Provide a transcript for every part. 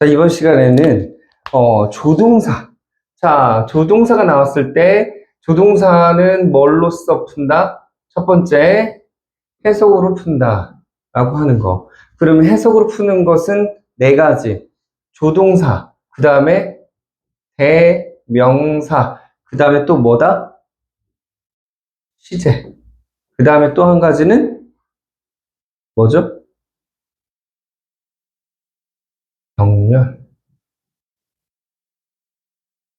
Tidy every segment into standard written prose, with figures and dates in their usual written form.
자, 이번 시간에는 조동사. 자, 조동사가 나왔을 때 조동사는 뭘로써 푼다? 첫 번째, 해석으로 푼다 라고 하는 거. 그러면 해석으로 푸는 것은 네 가지. 조동사, 그 다음에 대명사, 그 다음에 또 뭐다? 시제. 그 다음에 또 한 가지는 뭐죠? 정렬.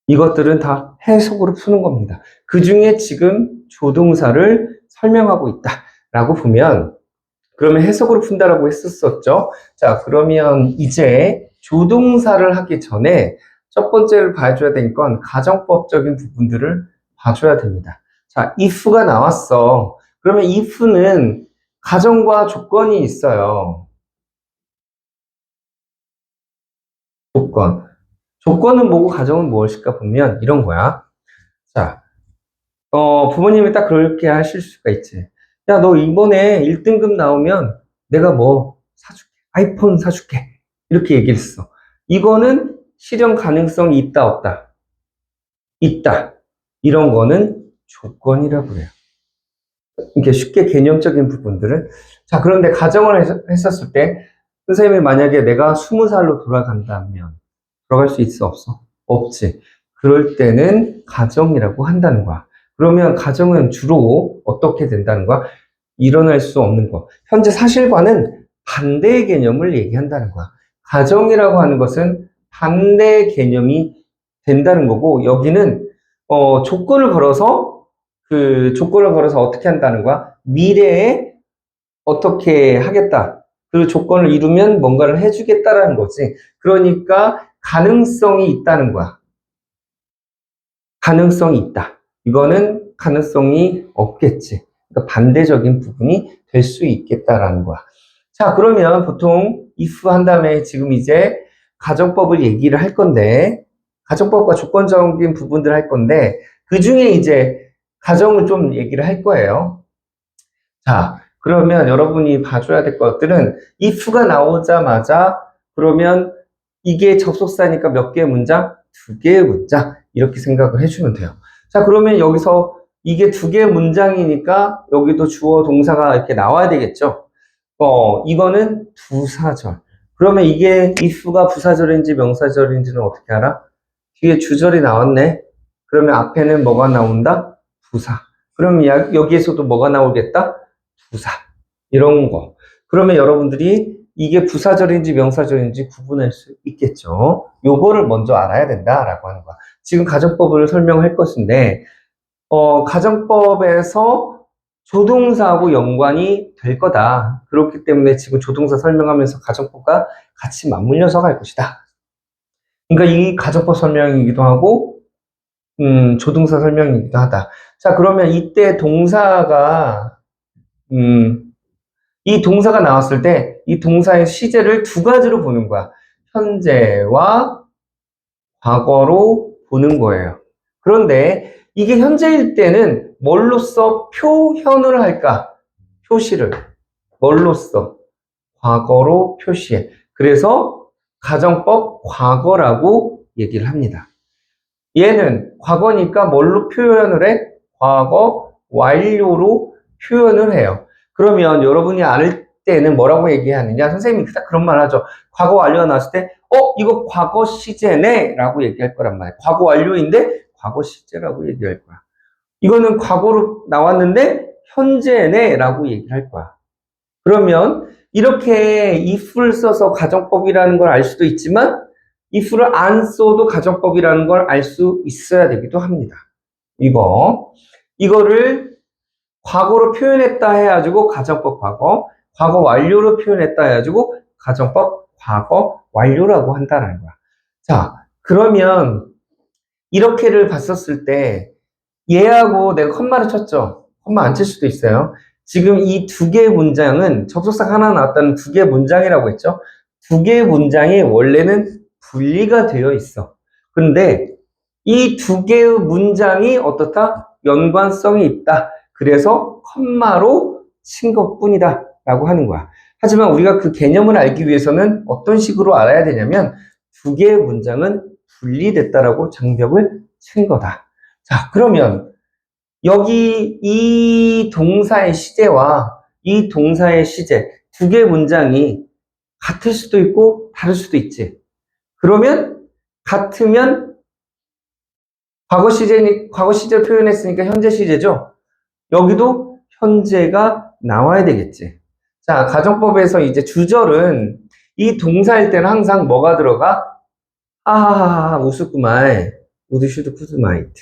이것들은 다 해석으로 푸는 겁니다. 그 중에 지금 조동사를 설명하고 있다라고 보면, 그러면 해석으로 푼다라고 했었었죠. 자, 그러면 이제 조동사를 하기 전에 첫 번째로 봐줘야 될 건 가정법적인 부분들을 봐줘야 됩니다. 자, if가 나왔어. 그러면 if는 가정과 조건이 있어요. 조건. 조건은 뭐고 가정은 무엇일까 보면 이런 거야. 자, 부모님이 딱 그렇게 하실 수가 있지. 야, 너 이번에 1등급 나오면 내가 뭐 사줄게. 아이폰 사줄게. 이렇게 얘기했어. 이거는 실현 가능성이 있다, 없다? 있다. 이런 거는 조건이라고 그래요. 이렇게 쉽게 개념적인 부분들을. 자, 그런데 가정을 했었을 때, 선생님이 만약에 내가 20살로 돌아간다면, 돌아갈 수 있어, 없어? 없지. 그럴 때는 가정이라고 한다는 거야. 그러면 가정은 주로 어떻게 된다는 거야? 일어날 수 없는 거. 현재 사실과는 반대의 개념을 얘기한다는 거야. 가정이라고 하는 것은 반대의 개념이 된다는 거고, 여기는 조건을 걸어서 조건을 걸어서 어떻게 한다는 거야? 미래에 어떻게 하겠다. 그 조건을 이루면 뭔가를 해주겠다라는 거지. 그러니까 가능성이 있다는 거야. 가능성이 있다. 이거는 가능성이 없겠지. 그러니까 반대적인 부분이 될 수 있겠다라는 거야. 자, 그러면 보통 if 한 다음에 지금 이제 가정법을 얘기를 할 건데, 가정법과 조건적인 부분들을 할 건데, 그 중에 이제 가정을 좀 얘기를 할 거예요. 자, 그러면 여러분이 봐줘야 될 것들은 if가 나오자마자 그러면 이게 접속사니까 몇 개의 문장? 두 개의 문장. 이렇게 생각을 해주면 돼요. 자, 그러면 여기서 이게 두 개의 문장이니까 여기도 주어 동사가 이렇게 나와야 되겠죠? 이거는 부사절. 그러면 이게 if가 부사절인지 명사절인지는 어떻게 알아? 뒤에 주절이 나왔네. 그러면 앞에는 뭐가 나온다? 부사. 그럼 여기에서도 뭐가 나오겠다? 부사. 이런 거. 그러면 여러분들이 이게 부사절인지 명사절인지 구분할 수 있겠죠. 요거를 먼저 알아야 된다라고 하는 거야. 지금 가정법을 설명할 것인데, 가정법에서 조동사하고 연관이 될 거다. 그렇기 때문에 지금 조동사 설명하면서 가정법과 같이 맞물려서 갈 것이다. 그러니까 이 가정법 설명이기도 하고, 조동사 설명이기도 하다. 자, 그러면 이때 동사가, 이 동사가 나왔을 때, 이 동사의 시제를 두 가지로 보는 거야. 현재와 과거로 보는 거예요. 그런데 이게 현재일 때는 뭘로써 표현을 할까? 표시를. 뭘로써? 과거로 표시해. 그래서 가정법 과거라고 얘기를 합니다. 얘는 과거니까 뭘로 표현을 해? 과거 완료로 표현을 해요. 그러면 여러분이 알 때는 뭐라고 얘기하느냐? 선생님이 딱 그런 말 하죠. 과거 완료가 나왔을 때, 이거 과거 시제네? 라고 얘기할 거란 말이야. 과거 완료인데, 과거 시제라고 얘기할 거야. 이거는 과거로 나왔는데, 현재네? 라고 얘기할 거야. 그러면, 이렇게 if를 써서 가정법이라는 걸 알 수도 있지만, if를 안 써도 가정법이라는 걸 알 수 있어야 되기도 합니다. 이거를 과거로 표현했다 해가지고 가정법 과거, 과거 완료로 표현했다 해가지고 가정법 과거 완료라고 한다는 거야. 자, 그러면 이렇게를 봤었을 때 얘하고 내가 컴마를 쳤죠. 컴마 안 칠 수도 있어요. 지금 이 두 개의 문장은 접속사가 하나 나왔다는 두 개의 문장이라고 했죠. 두 개의 문장이 원래는 분리가 되어 있어. 근데 이 두 개의 문장이 어떻다? 연관성이 있다. 그래서 컴마로 친 것뿐이다 라고 하는 거야. 하지만 우리가 그 개념을 알기 위해서는 어떤 식으로 알아야 되냐면 두 개의 문장은 분리됐다라고 장벽을 친 거다. 자, 그러면 여기 이 동사의 시제와 이 동사의 시제 두 개의 문장이 같을 수도 있고 다를 수도 있지. 그러면 같으면 과거 시제 표현했으니까 현재 시제죠. 여기도 현재가 나와야 되겠지. 자, 가정법에서 이제 주절은 이 동사일 때는 항상 뭐가 들어가? 하하하하 웃었구만. 우드 슈드 쿠드 마이트.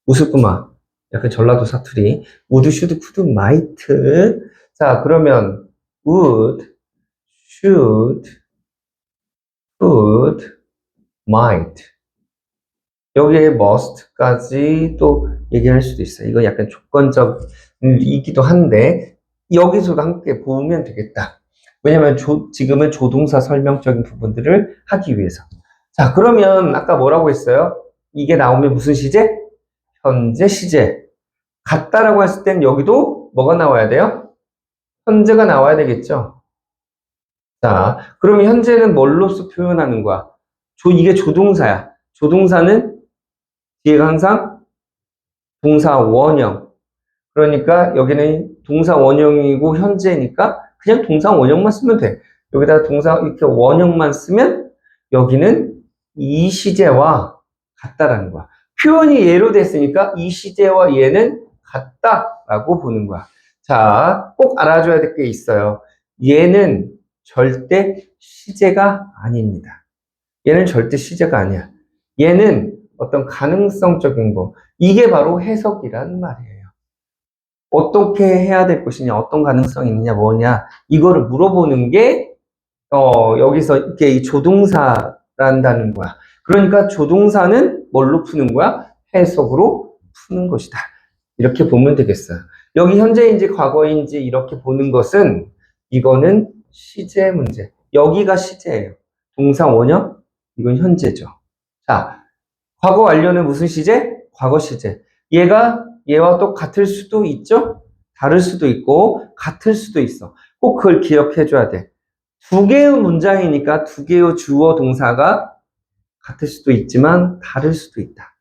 웃었구만. 약간 전라도 사투리. 우드 슈드 쿠드 마이트. 자, 그러면 would, should, could, might. 여기에 must까지 또 얘기할 수도 있어요. 이거 약간 조건적이기도 한데 여기서도 함께 보면 되겠다. 왜냐면 지금은 조동사 설명적인 부분들을 하기 위해서. 자, 그러면 아까 뭐라고 했어요? 이게 나오면 무슨 시제? 현재 시제. 같다라고 했을 땐 여기도 뭐가 나와야 돼요? 현재가 나와야 되겠죠? 자, 그러면 현재는 뭘로써 표현하는 거야? 이게 조동사야. 조동사는 뒤에가 항상 동사 원형. 그러니까 여기는 동사 원형이고 현재니까 그냥 동사 원형만 쓰면 돼. 여기다가 동사 이렇게 원형만 쓰면 여기는 이 시제와 같다라는 거야. 표현이 예로 됐으니까 이 시제와 얘는 같다라고 보는 거야. 자, 꼭 알아줘야 될 게 있어요. 얘는 절대 시제가 아닙니다. 얘는 절대 시제가 아니야. 얘는 어떤 가능성적인 거. 이게 바로 해석이란 말이에요. 어떻게 해야 될 것이냐, 어떤 가능성이 있느냐, 뭐냐, 이거를 물어보는 게, 여기서 이렇게 이 조동사란다는 거야. 그러니까 조동사는 뭘로 푸는 거야? 해석으로 푸는 것이다. 이렇게 보면 되겠어요. 여기 현재인지 과거인지 이렇게 보는 것은, 이거는 시제 문제. 여기가 시제예요. 동사 원형, 이건 현재죠. 자, 과거 완료는 무슨 시제? 과거 시제. 얘와 또 같을 수도 있죠? 다를 수도 있고, 같을 수도 있어. 꼭 그걸 기억해 줘야 돼. 두 개의 문장이니까 두 개의 주어 동사가 같을 수도 있지만, 다를 수도 있다.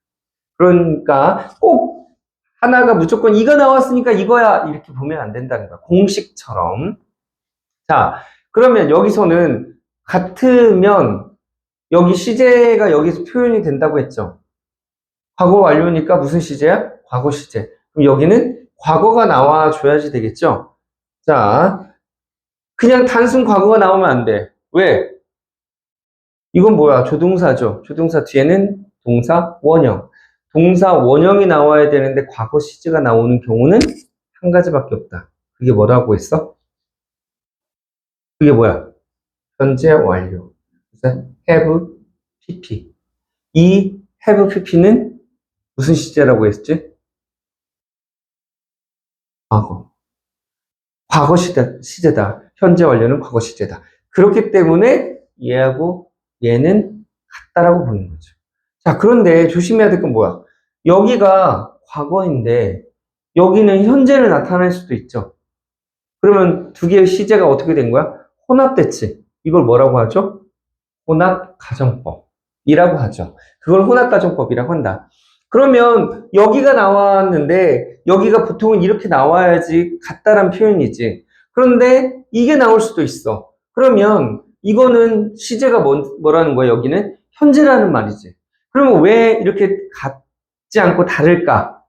그러니까 꼭 하나가 무조건 이거 나왔으니까 이거야. 이렇게 보면 안 된다는 거야. 공식처럼. 자, 그러면 여기서는 같으면, 여기 시제가 여기서 표현이 된다고 했죠? 과거 완료니까 무슨 시제야? 과거 시제. 그럼 여기는 과거가 나와줘야지 되겠죠? 자, 그냥 단순 과거가 나오면 안 돼. 왜? 이건 뭐야? 조동사죠. 조동사 뒤에는 동사 원형. 동사 원형이 나와야 되는데 과거 시제가 나오는 경우는 한 가지밖에 없다. 그게 뭐라고 했어? 그게 뭐야? 현재 완료. 그래서 have pp. 이 have pp는 무슨 시제라고 했지? 과거. 과거 시제다. 현재 완료는 과거 시제다. 그렇기 때문에 얘하고 얘는 같다라고 보는 거죠. 자, 그런데 조심해야 될 건 뭐야? 여기가 과거인데 여기는 현재를 나타낼 수도 있죠. 그러면 두 개의 시제가 어떻게 된 거야? 혼합됐지. 이걸 뭐라고 하죠? 혼합가정법이라고 하죠. 그걸 혼합가정법이라고 한다. 그러면 여기가 나왔는데 여기가 보통은 이렇게 나와야지 같다란 표현이지. 그런데 이게 나올 수도 있어. 그러면 이거는 시제가 뭐라는 거야? 여기는 현재라는 말이지. 그러면 왜 이렇게 같지 않고 다를까?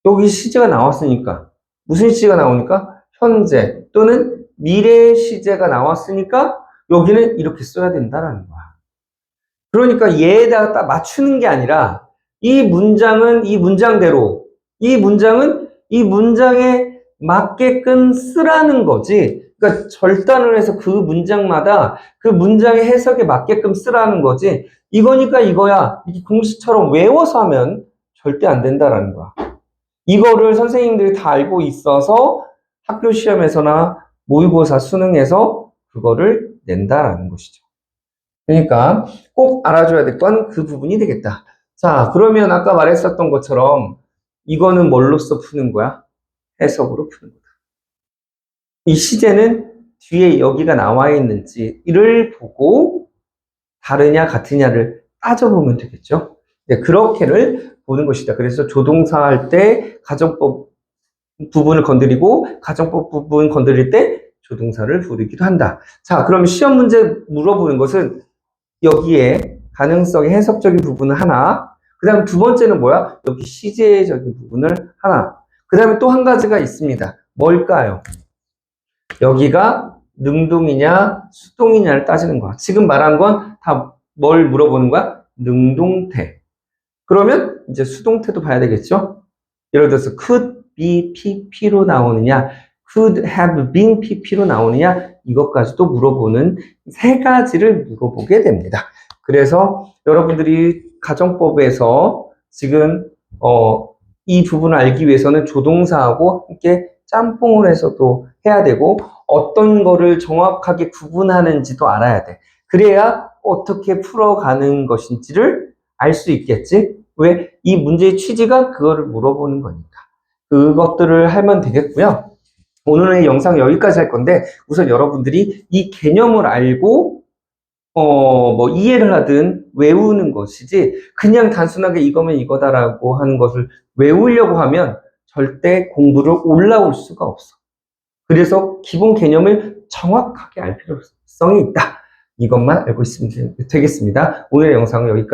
여기 시제가 나왔으니까. 무슨 시제가 나오니까? 현재 또는 미래 시제가 나왔으니까 여기는 이렇게 써야 된다는 거야. 그러니까 얘에다가 딱 맞추는 게 아니라 이 문장은 이 문장대로, 이 문장은 이 문장에 맞게끔 쓰라는 거지. 그러니까 절단을 해서 그 문장마다 그 문장의 해석에 맞게끔 쓰라는 거지. 이거니까 이거야. 이렇게 공식처럼 외워서 하면 절대 안 된다라는 거야. 이거를 선생님들이 다 알고 있어서 학교 시험에서나 모의고사 수능에서 그거를 낸다라는 것이죠. 그러니까 꼭 알아줘야 될 건 그 부분이 되겠다. 자, 그러면 아까 말했었던 것처럼 이거는 뭘로써 푸는 거야? 해석으로 푸는 거다. 이 시제는 뒤에 여기가 나와 있는지를 보고 다르냐 같으냐를 따져보면 되겠죠. 네, 그렇게를 보는 것이다. 그래서 조동사 할 때 가정법 부분을 건드리고 가정법 부분 건드릴 때 조동사를 부르기도 한다. 자, 그럼 시험 문제 물어보는 것은 여기에 가능성의 해석적인 부분을 하나, 그 다음에 두 번째는 뭐야? 여기 시제적인 부분을 하나, 그 다음에 또 한 가지가 있습니다. 뭘까요? 여기가 능동이냐 수동이냐를 따지는 거야. 지금 말한 건 다 뭘 물어보는 거야? 능동태. 그러면 이제 수동태도 봐야 되겠죠? 예를 들어서 could be pp로 나오느냐, could have been pp로 나오느냐, 이것까지도 물어보는 세 가지를 물어보게 됩니다. 그래서 여러분들이 가정법에서 지금 이 부분을 알기 위해서는 조동사하고 함께 짬뽕을 해서도 해야 되고 어떤 거를 정확하게 구분하는지도 알아야 돼. 그래야 어떻게 풀어가는 것인지를 알 수 있겠지? 왜? 이 문제의 취지가 그거를 물어보는 거니까. 그것들을 하면 되겠고요. 오늘의 영상 여기까지 할 건데 우선 여러분들이 이 개념을 알고 뭐 이해를 하든 외우는 것이지 그냥 단순하게 이거면 이거다라고 하는 것을 외우려고 하면 절대 공부를 올라올 수가 없어. 그래서 기본 개념을 정확하게 알 필요성이 있다. 이것만 알고 있으면 되겠습니다. 오늘의 영상은 여기까지.